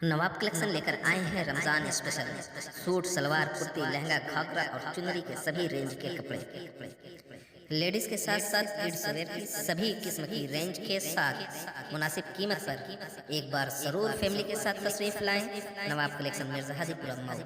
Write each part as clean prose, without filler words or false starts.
नवाब collection लेकर आए हैं रमजान स्पेशल। सूट, सलवार, कुर्ती, लहंगा, घाघरा और चुनरी के सभी रेंज के कपड़े। लेडीज के साथ साथ किड्स वेयर की सभी किस्म की रेंज के साथ मुनासिब कीमत पर एक बार जरूर फैमिली के साथ तशरीफ लाएं। नवाब कलेक्शन मिर्जा हाजीपुर मऊ।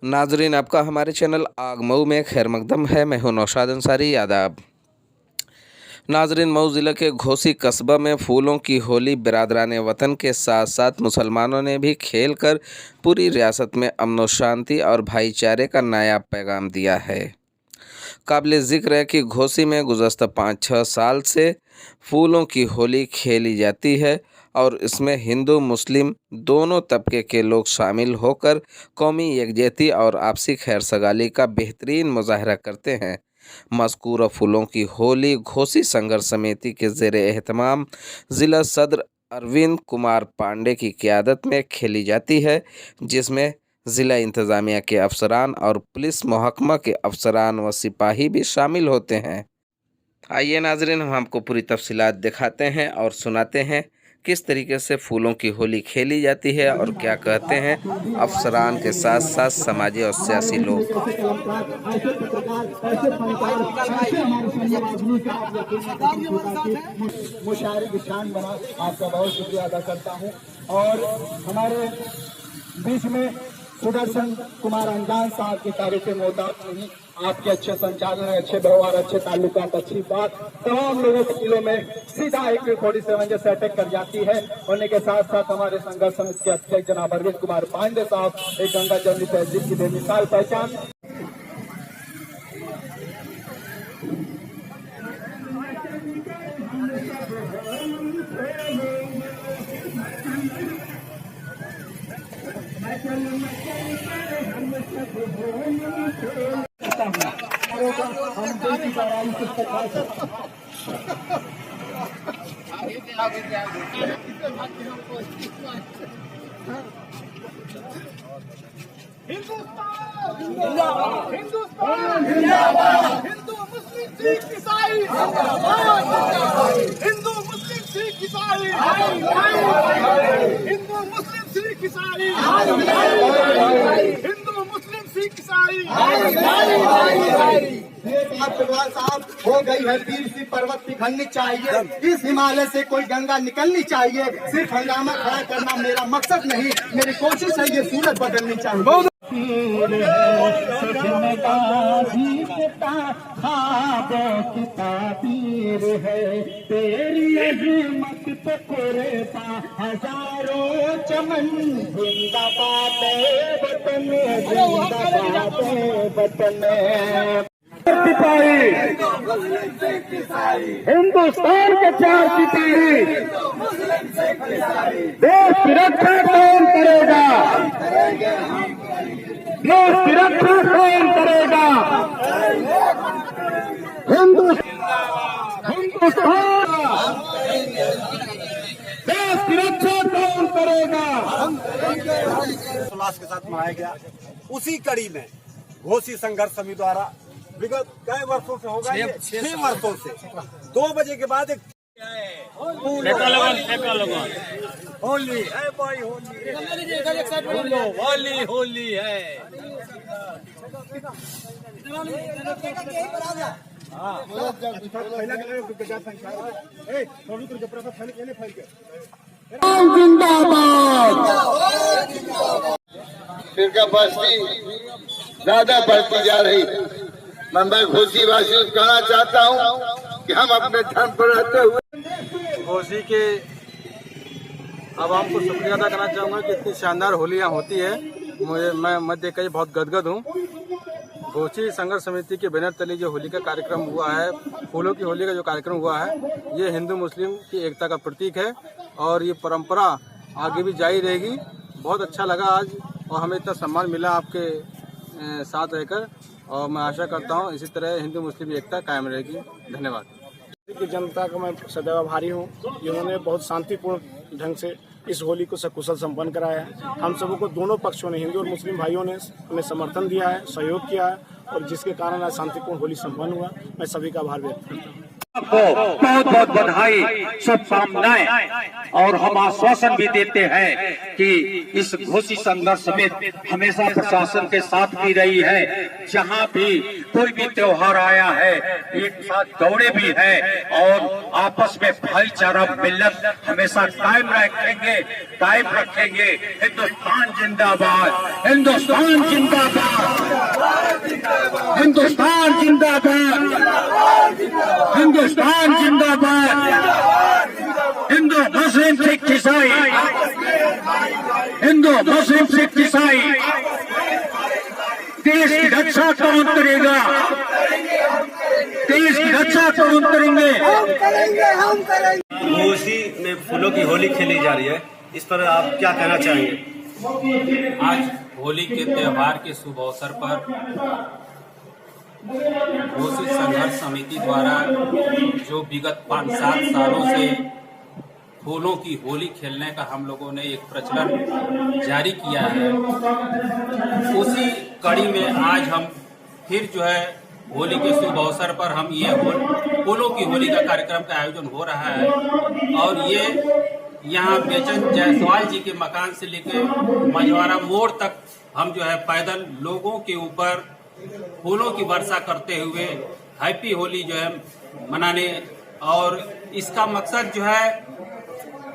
नाजरीन, आपका हमारे चैनल आग मऊ में खैर मकदम है। मैं हूं नौशाद अंसारी। आदाब नाजरीन, मऊ ज़िले के घोसी कस्बा में फूलों की होली बिरादरान वतन के साथ साथ मुसलमानों ने भी खेल कर पूरी रियासत में अमन व शांति और भाईचारे का नया पैगाम दिया है। काबिल ज़िक्र है कि घोसी में गुज़श्ता 5-6 साल से फूलों की होली खेली जाती है और इसमें हिंदू मुस्लिम दोनों तबके के लोग शामिल होकर कौमी यकजहती और आपसी खैर सगाली का बेहतरीन मुजाहरा करते हैं। मज़कूर फूलों की होली घोसी संघर्ष समिति के ज़ेरे एहतमाम ज़िला सदर अरविंद कुमार पांडे की क़यादत में खेली जाती है, जिसमें ज़िला इंतज़ामिया के अफसरान और पुलिस महकमा के अफसरान व सिपाही भी शामिल होते हैं। आइए नाजरीन, हम आपको पूरी तफसीलात दिखाते हैं और सुनाते हैं किस तरीके से फूलों की होली खेली जाती है और क्या कहते हैं अफसरान के साथ साथ समाजी और सियासी लोग। आपका बहुत शुक्रिया अदा करता हूँ। और हमारे बीच में सुदर्शन कुमार अंजान साहब की तारीफ के मोहताज नहीं, आपके अच्छे संचालन, अच्छे व्यवहार, अच्छे ताल्लुकात, अच्छी बात तमाम लोगों के दिलों में सीधा AK-47 जैसे अटैक कर जाती है। होने के साथ साथ हमारे संघर्ष समिति के अध्यक्ष जनाब अरविंद कुमार पांडे साहब एक गंगा जमुनी तहजीब की बेमिसाल पहचान। हिंदू मुस्लिम सिख ईसाई हिंदू मुस्लिम सिख ईसाई हिंदू मुस्लिम सिख ईसाई हिंदू मुस्लिम सिख ईसाई। साहब हो गई है तीर सी पर्वत पिघलनी चाहिए, इस हिमालय से कोई गंगा निकलनी चाहिए। सिर्फ हंगामा खड़ा करना मेरा मकसद नहीं, मेरी कोशिश है ये सूरत बदलनी चाहिए। ताबीर है तेरी अज़मत पे कुर्बा हजारों चमन। जिंदाबाद वतन, जिंदाबाद वतन। हिंदुस्तान के 4 सिपाही, देश की रक्षा कौन करेगा? देश की रक्षा कौन करेगा? हिंदुस्तान देश की रक्षा कौन करेगा? उल्लास के साथ मनाया गया। उसी कड़ी में घोसी संघर्ष समिति द्वारा विगत कई वर्षों से होगा, 6 वर्षों से 2 बजे के बाद एक होली है भाई, होली होली है। फिरका बस्ती ज्यादा बढ़ती जा रही है। मैं घोसी वासियों से कहना चाहता हूँ कि हम अपने धर्म पर रहते हुए घोसी के आवाम को शुक्रिया अदा करना चाहूँगा कि इतनी शानदार होली यहाँ होती है। मैं देख कर बहुत गदगद हूँ। घोसी संघर्ष समिति के बैनर तले जो होली का कार्यक्रम हुआ है, फूलों की होली का जो कार्यक्रम हुआ है, ये हिंदू मुस्लिम की एकता का प्रतीक है और ये परंपरा आगे भी जारी रहेगी। बहुत अच्छा लगा आज और हमें इतना सम्मान मिला आपके साथ रहकर। और मैं आशा करता हूँ इसी तरह हिंदू मुस्लिम एकता कायम रहेगी। धन्यवाद। की जनता का मैं सदैव आभारी हूँ। जिन्होंने बहुत शांतिपूर्ण ढंग से इस होली को सकुशल संपन्न कराया है। हम सबों को दोनों पक्षों ने, हिंदू और मुस्लिम भाइयों ने हमें समर्थन दिया है, सहयोग किया है और जिसके कारण आज शांतिपूर्ण होली संपन्न हुआ। मैं सभी का आभार व्यक्त करता हूँ। बहुत बहुत बधाई, शुभकामनाएं, और हम आश्वासन भी देते हैं कि इस घोषी संघर्ष में हमेशा प्रशासन के साथ भी रही है। जहां भी कोई भी त्योहार आया है एक साथ दौड़े भी है और आपस में भाईचारा मिल्लत हमेशा कायम रखेंगे। हिंदुस्तान जिंदाबाद, हिंदुस्तान जिंदाबाद, हिंदुस्तान जिंदाबाद, हिंदुस्तान जिंदाबाद। हिंदू मुस्लिम सिख ईसाई, हिंदू मुस्लिम सिख ईसाई, देश की रक्षा कौन करेगा? देश की रक्षा कौन करेंगे? हम करेंगे। घोसी में फूलों की होली खेली जा रही है, इस पर आप क्या कहना चाहेंगे? आज होली के त्योहार के शुभ अवसर पर घोषित संघर्ष समिति द्वारा जो विगत 5-7 सालों से फूलों की होली खेलने का हम लोगों ने एक प्रचलन जारी किया है, उसी कड़ी में आज हम फिर जो है होली के शुभ अवसर पर हम ये फूलों की होली का कार्यक्रम का आयोजन हो रहा है। और ये यहाँ बेचन जायसवाल जी के मकान से लेकर मझवारा मोड़ तक हम जो है पैदल लोगों के ऊपर फूलों की वर्षा करते हुए हैप्पी होली जो है मनाने, और इसका मकसद जो है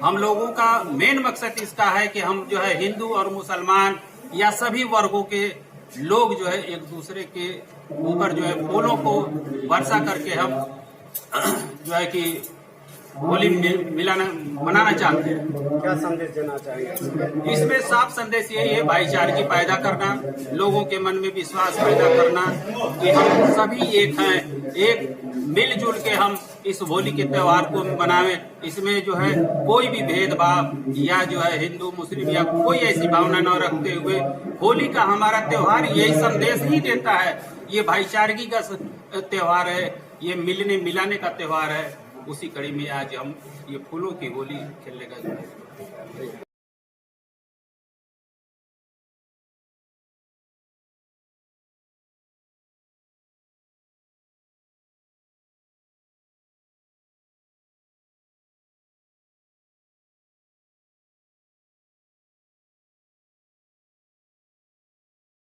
हम लोगों का मेन मकसद इसका है कि हम जो है हिंदू और मुसलमान या सभी वर्गों के लोग जो है एक दूसरे के ऊपर जो है फूलों को वर्षा करके हम जो है कि होली मनाना चाहते हैं। क्या संदेश देना चाहेंगे? इसमें साफ संदेश यही है, भाईचारे पैदा करना, लोगों के मन में विश्वास पैदा करना कि हम सभी एक हैं, एक मिलजुल के हम इस होली के त्योहार को मनावें। इसमें जो है कोई भी भेदभाव या जो है हिंदू मुस्लिम या कोई ऐसी भावना न रखते हुए होली का हमारा त्योहार यही संदेश ही देता है। ये भाईचारगी का त्योहार है, ये मिलने मिलाने का त्योहार है। उसी कड़ी में आज हम ये फूलों की होली खेलने का